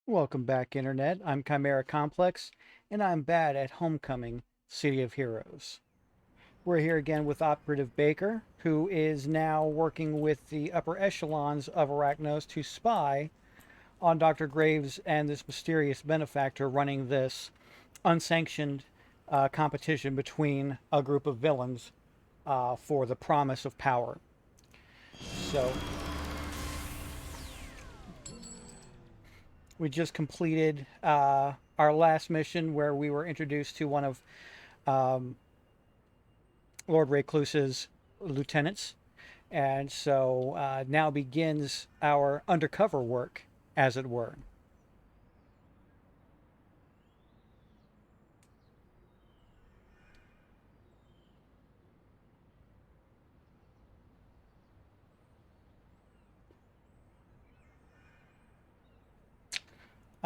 Welcome back, Internet. I'm Chimera Complex, and I'm bad at Homecoming, City of Heroes. We're here again with Operative Baker, who is now working with the upper echelons of Arachnos to spy on Dr. Graves and this mysterious benefactor running this unsanctioned competition between a group of villains for the promise of power. So, we just completed our last mission where we were introduced to one of um, Lord Recluse's lieutenants. And so now begins our undercover work, as it were.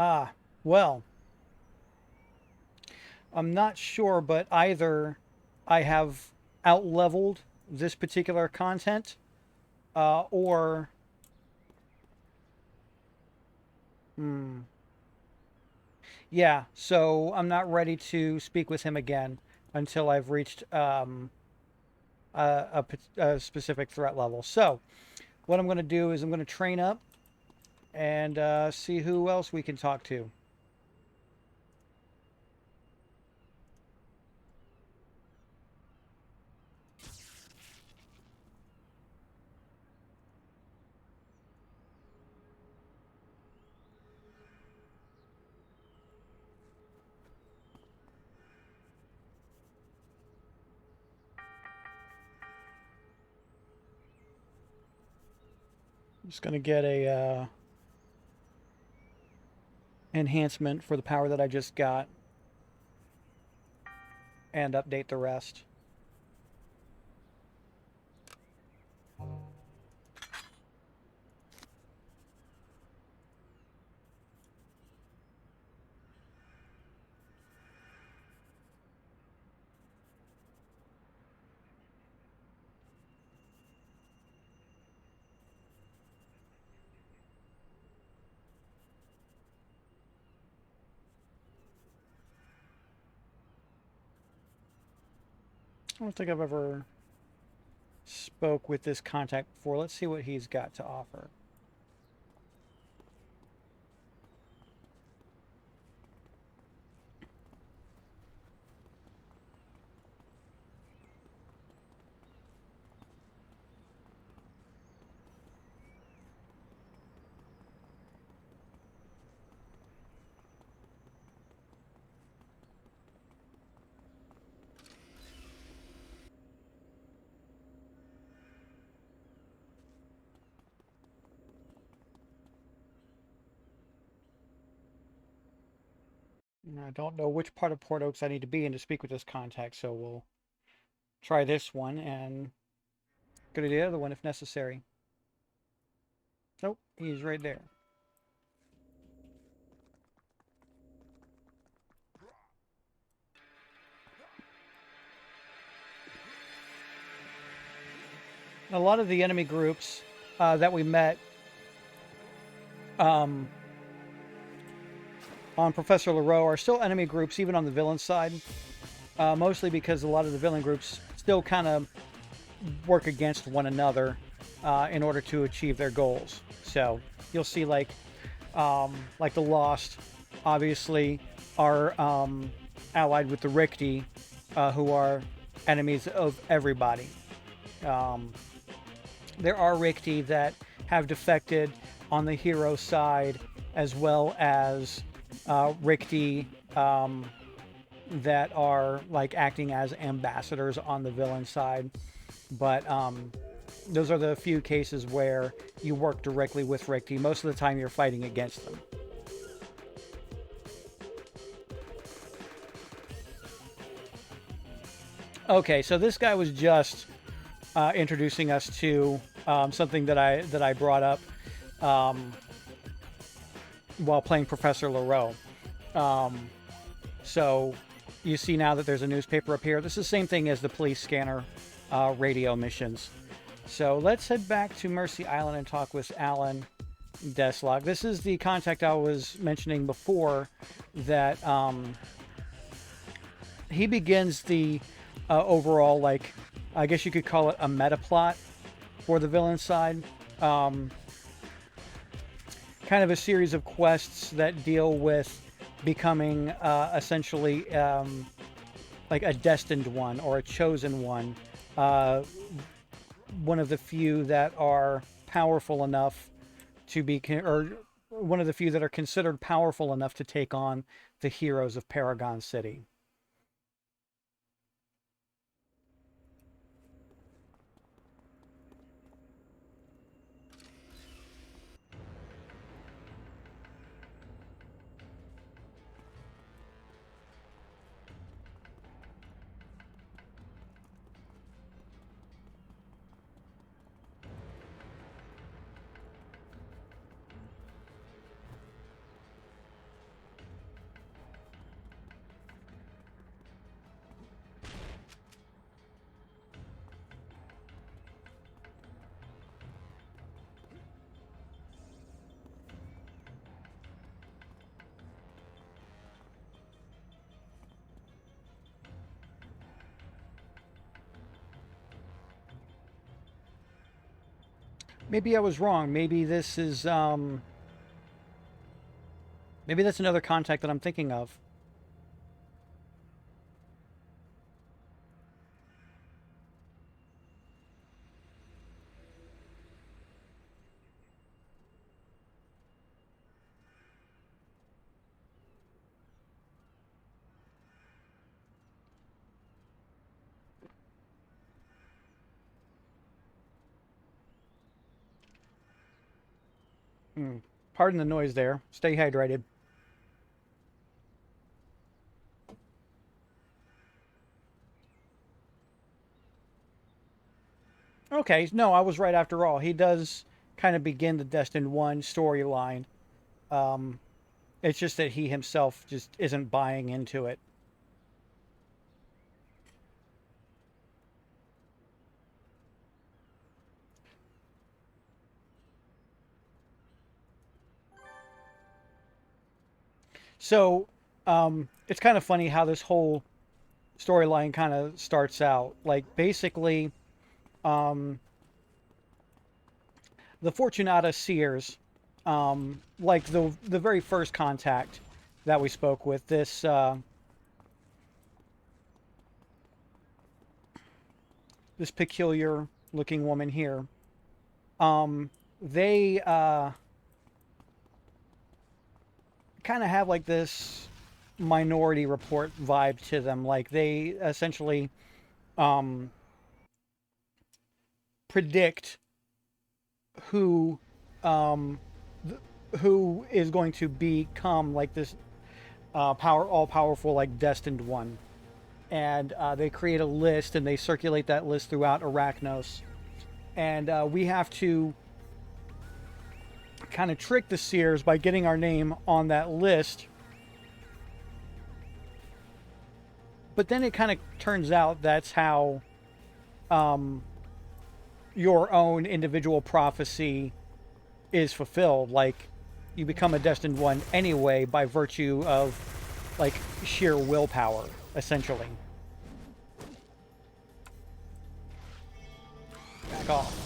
Ah, well, I'm not sure, but either I have outleveled this particular content, or hmm, yeah. So I'm not ready to speak with him again until I've reached a specific threat level. So what I'm going to do is I'm going to train up and see who else we can talk to. I'm just going to get a enhancement for the power that I just got and update the rest. I don't think I've ever spoke with this contact before. Let's see what he's got to offer. I don't know which part of Port Oaks I need to be in to speak with this contact, so we'll try this one and go to the other one if necessary. Nope, he's right there. A lot of the enemy groups that we met um, on Professor LaRoe are still enemy groups, even on the villain side. Mostly because a lot of the villain groups still kind of work against one another in order to achieve their goals. So you'll see like the Lost, obviously, are allied with the Rikti, who are enemies of everybody. Um, there are Rikti that have defected on the hero side, as well as Rikti that are like acting as ambassadors on the villain side. But those are the few cases where you work directly with Rikti. Most of the time, you're fighting against them. Okay, so this guy was just introducing us to something that I brought up um, while playing Professor LaRoe. Um, so you see now that there's a newspaper up here. This is the same thing as the police scanner radio missions. So let's head back to Mercy Island and talk with Alan Deathlock. This is the contact I was mentioning before that he begins the overall, like, I guess you could call it a meta plot for the villain side. Kind of a series of quests that deal with becoming essentially like a destined one or a chosen one. One of the few that are powerful enough to be, or one of the few that are considered powerful enough to take on the heroes of Paragon City. Maybe I was wrong. Maybe this is maybe that's another contact that I'm thinking of. Pardon the noise there. Stay hydrated. Okay, no, I was right after all. He does kind of begin the Destined One storyline. Um, it's just that he himself just isn't buying into it. So it's kind of funny how this whole storyline kind of starts out. Like basically, um, the Fortunata Seers, like the very first contact that we spoke with, this peculiar looking woman here. They kind of have like this Minority Report vibe to them. Like they essentially um, predict who um, who is going to become like this all powerful, like destined one. And they create a list and they circulate that list throughout Arachnos. And we have to kind of trick the Seers by getting our name on that list. But then it kind of turns out that's how your own individual prophecy is fulfilled. Like you become a destined one anyway by virtue of like sheer willpower, essentially. Back off.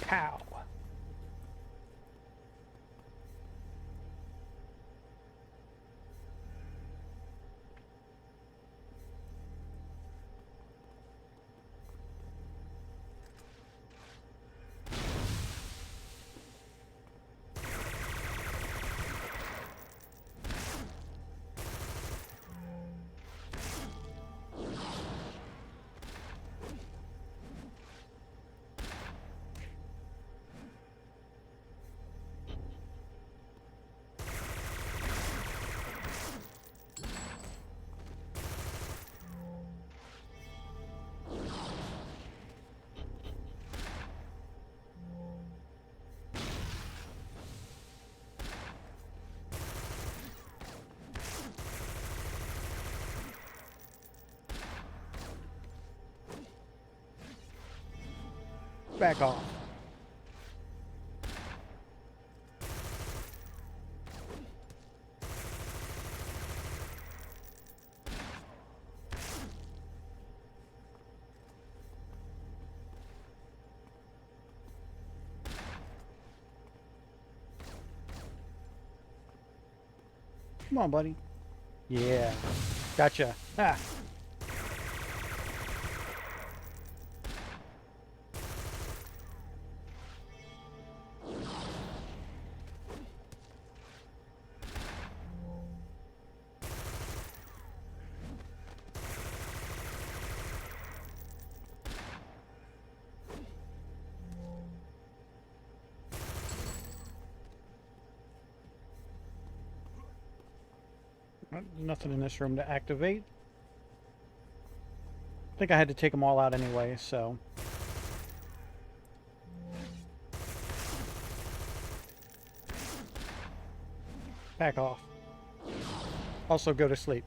Pow. Back off. Come on, buddy. Yeah. Gotcha. Ah. Nothing in this room to activate. I think I had to take them all out anyway, so. Back off. Also go to sleep.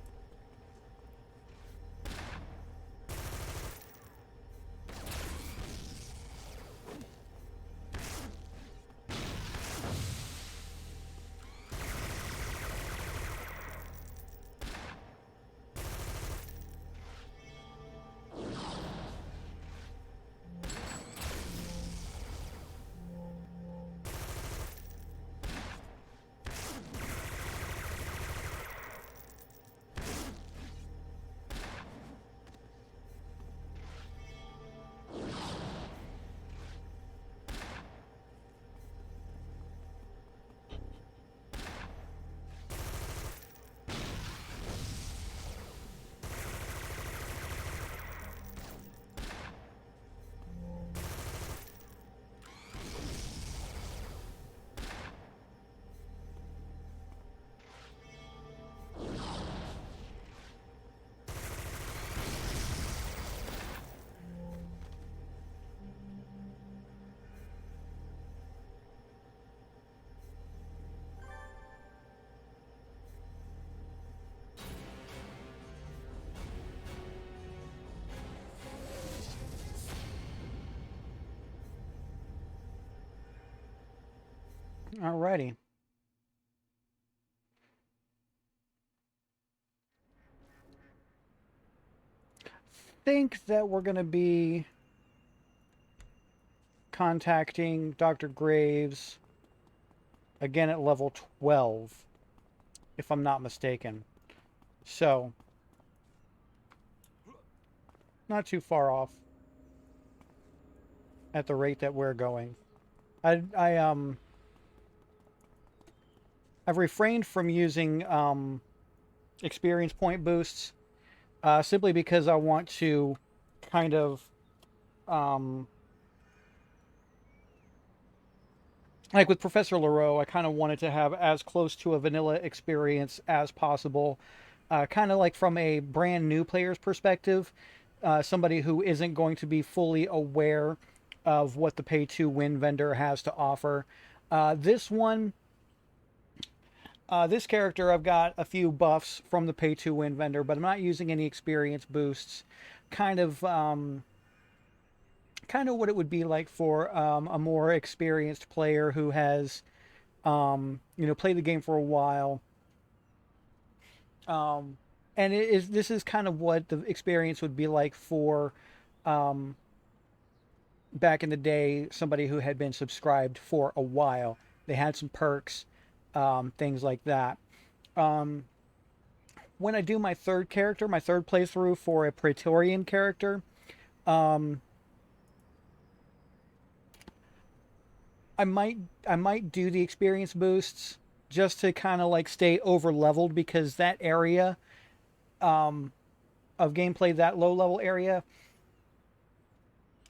Alrighty. Think that we're going to be contacting Dr. Graves again at level 12, if I'm not mistaken. So, not too far off at the rate that we're going. I've refrained from using experience point boosts simply because I want to kind of um, like with Professor Leroux, I kind of wanted to have as close to a vanilla experience as possible. Kind of like from a brand new player's perspective, somebody who isn't going to be fully aware of what the pay to win vendor has to offer. This one, this character, I've got a few buffs from the pay to win vendor, but I'm not using any experience boosts. Kind of, kind of what it would be like for a more experienced player who has played the game for a while. Um, and this is kind of what the experience would be like for um, back in the day, somebody who had been subscribed for a while. They had some perks, things like that. Um, when I do my third character, my third playthrough for a Praetorian character, um, I might I might do the experience boosts just to kind of like stay over leveled because that area um, of gameplay, that low level area,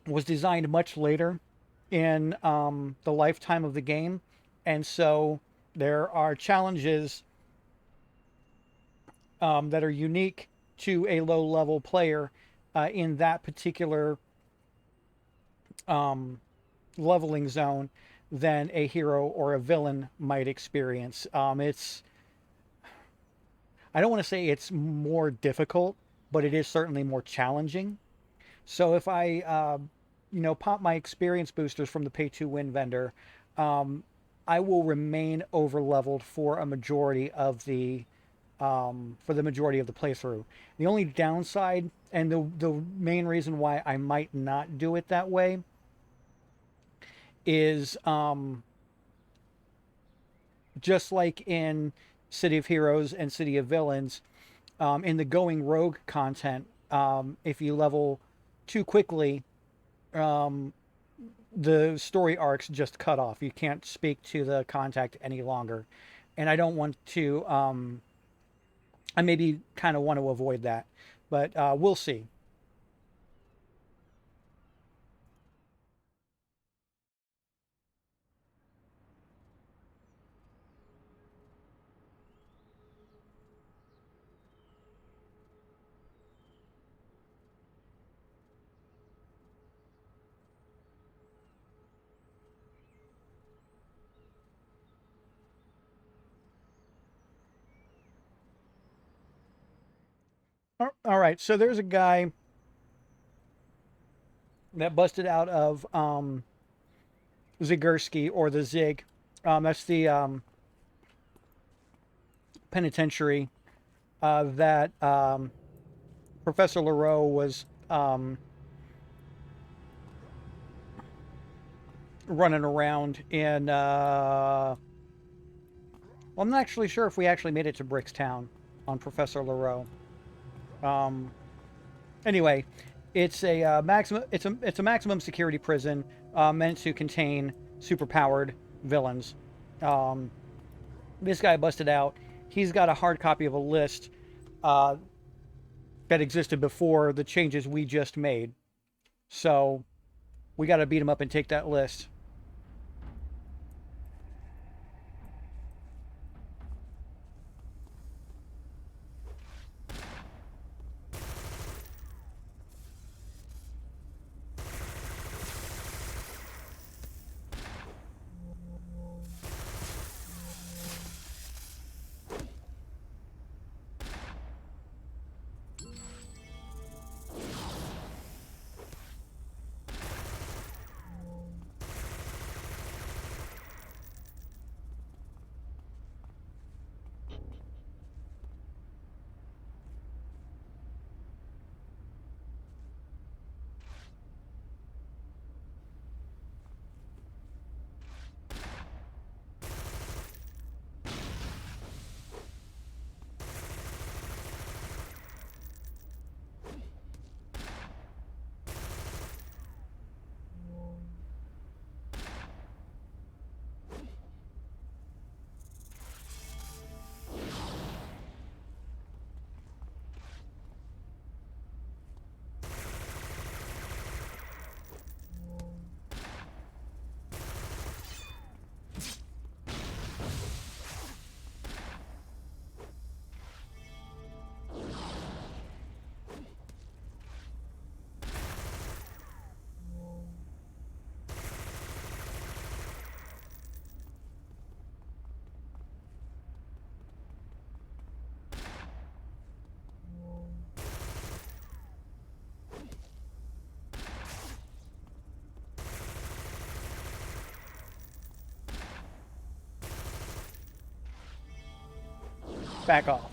was designed much later in the lifetime of the game, and so there are challenges that are unique to a low level player in that particular um, leveling zone than a hero or a villain might experience. It's I don't want to say it's more difficult, but it is certainly more challenging. So if I, pop my experience boosters from the pay to win vendor, um, I will remain over leveled for a majority of the playthrough. The only downside and the main reason why I might not do it that way is just like in City of Heroes and City of Villains, in the Going Rogue content, if you level too quickly, the story arcs just cut off. You can't speak to the contact any longer. And I don't want to, I maybe kind of want to avoid that. But we'll see. All right, so there's a guy that busted out of Zigursky, or the Zig. That's the penitentiary that Professor Leroux was running around in. Well, I'm not actually sure if we actually made it to Brickstown on Professor Leroux. Um, anyway, it's a maximum. It's a maximum security prison meant to contain superpowered villains. Um, this guy busted out. He's got a hard copy of a list uh, that existed before the changes we just made. So we got to beat him up and take that list. Back off.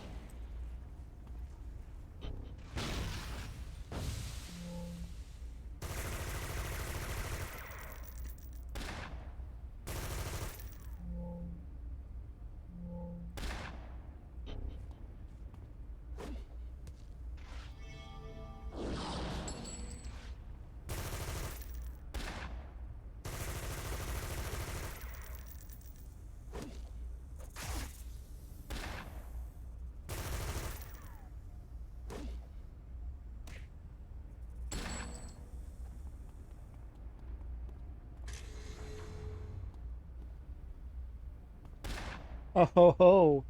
Oh ho ho!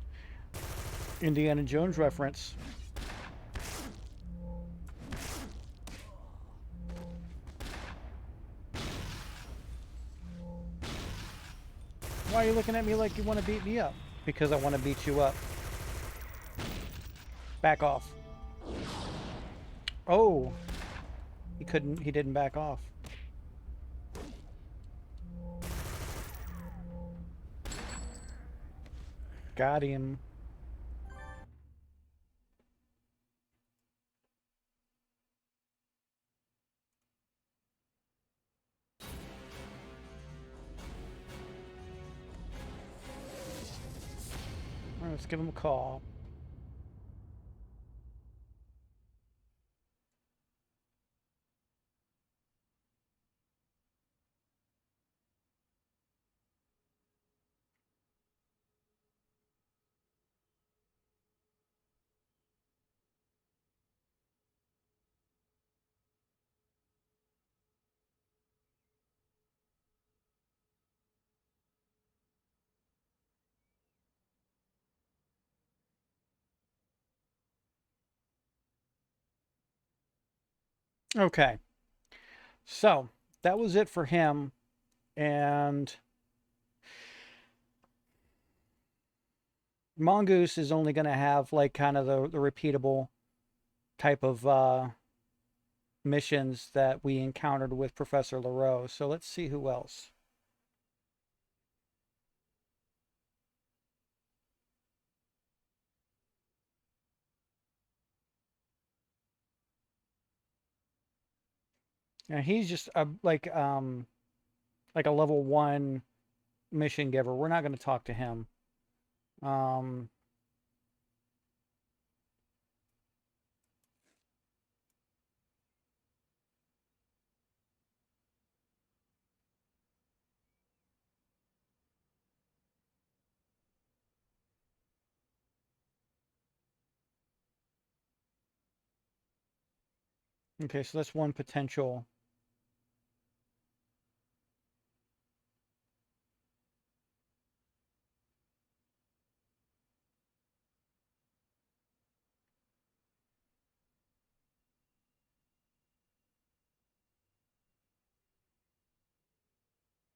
Indiana Jones reference. Why are you looking at me like you want to beat me up? Because I want to beat you up. Back off. Oh, he couldn't. He didn't back off. Got him. Let's give him a call. Okay, so that was it for him. And mongoose is only going to have like kind of the repeatable type of missions that we encountered with Professor LaRoe. So let's see who else. Now he's just like a level 1 mission giver. We're not going to talk to him. Um, okay, so that's one potential.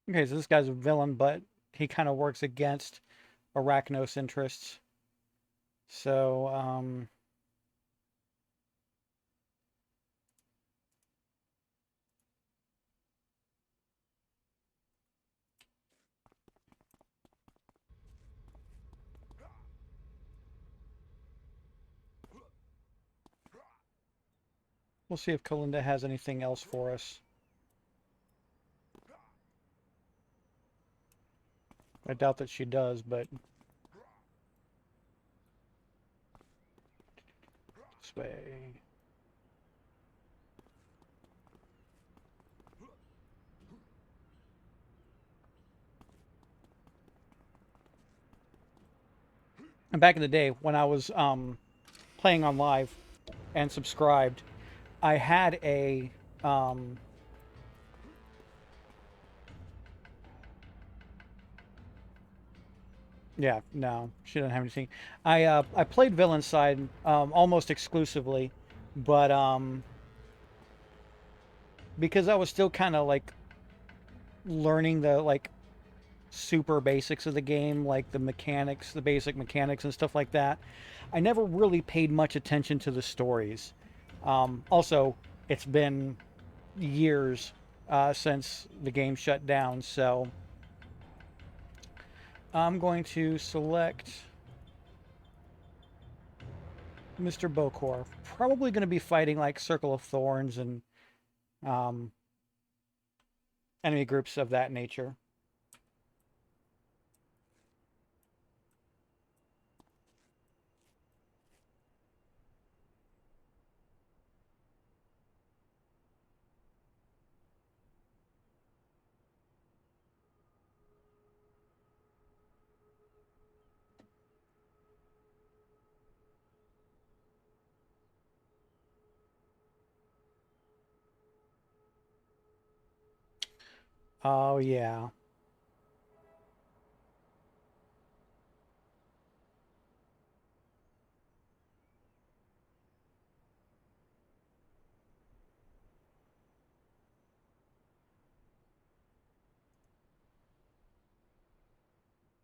Okay, so this guy's a villain, but he kind of works against Arachnos interests. So, we'll see if Kalinda has anything else for us. I doubt that she does, but this way. And back in the day when I was playing on live and subscribed, I had a yeah, no, she doesn't have anything. I played villain side almost exclusively, but because I was still kind of like learning the like super basics of the game, like the mechanics, the basic mechanics and stuff like that, I never really paid much attention to the stories. Also, it's been years since the game shut down, so I'm going to select Mr. Bokor. Probably going to be fighting like Circle of Thorns and um, enemy groups of that nature. Oh, yeah.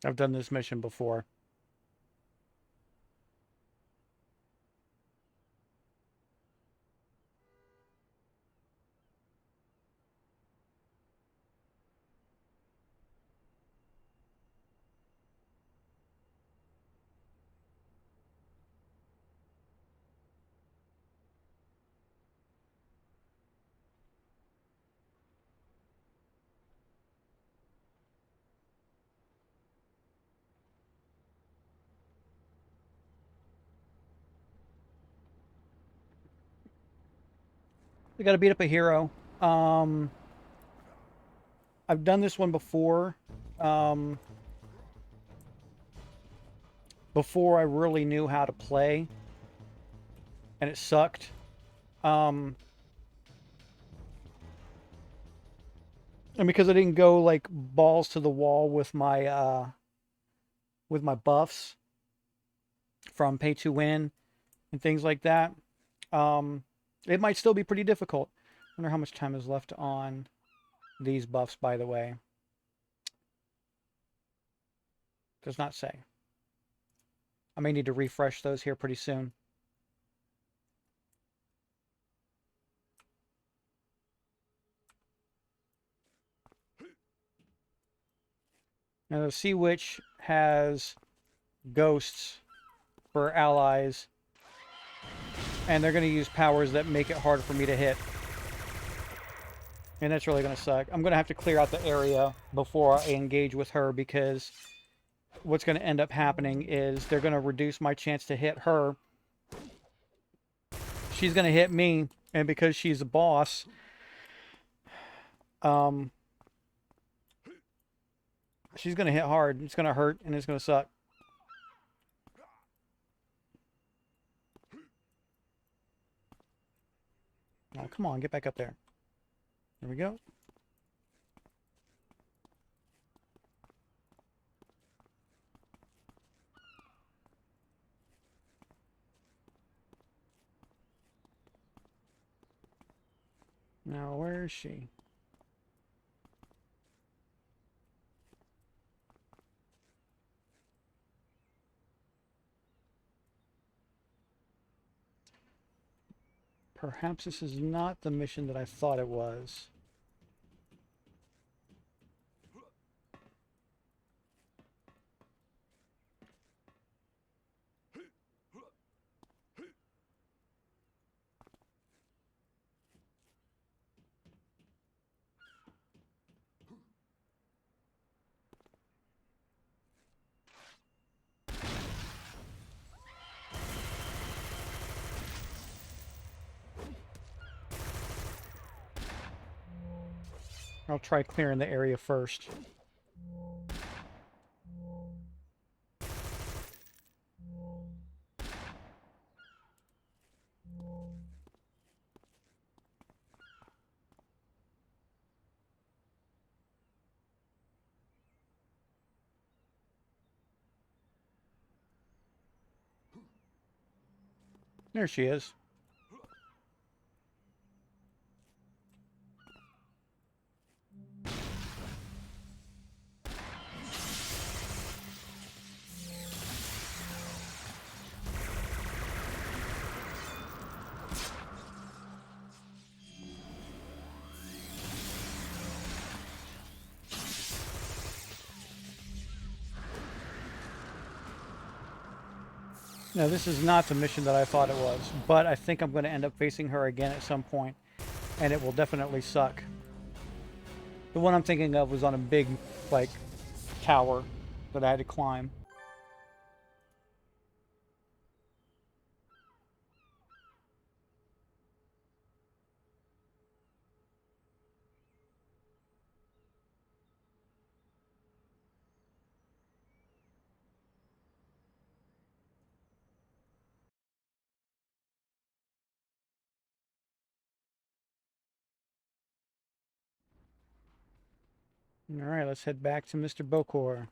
I've done this mission before. We got to beat up a hero. I've done this one before. Um, Before I really knew how to play, and it sucked. Um, and because I didn't go like balls to the wall with my buffs from pay to win and things like that, um, it might still be pretty difficult. I wonder how much time is left on these buffs, by the way. Does not say. I may need to refresh those here pretty soon. Now the Sea Witch has ghosts for allies, and they're going to use powers that make it harder for me to hit. And that's really going to suck. I'm going to have to clear out the area before I engage with her, because what's going to end up happening is they're going to reduce my chance to hit her. She's going to hit me, and because she's a boss, she's going to hit hard. It's going to hurt, and it's going to suck. Oh, come on, get back up there. There we go. Now, where is she? Perhaps this is not the mission that I thought it was. I'll try clearing the area first. There she is. Now, this is not the mission that I thought it was, but I think I'm going to end up facing her again at some point, and it will definitely suck. The one I'm thinking of was on a big, like, tower that I had to climb. All right, let's head back to Mr. Bokor.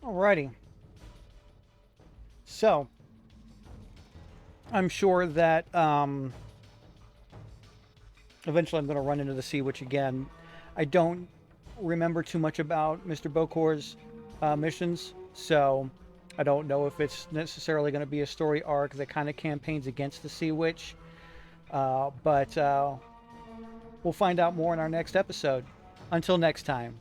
Alrighty. So, I'm sure that eventually I'm going to run into the Sea Witch again. I don't remember too much about Mr. Bokor's missions, so I don't know if it's necessarily going to be a story arc that kind of campaigns against the Sea Witch. But we'll find out more in our next episode. Until next time.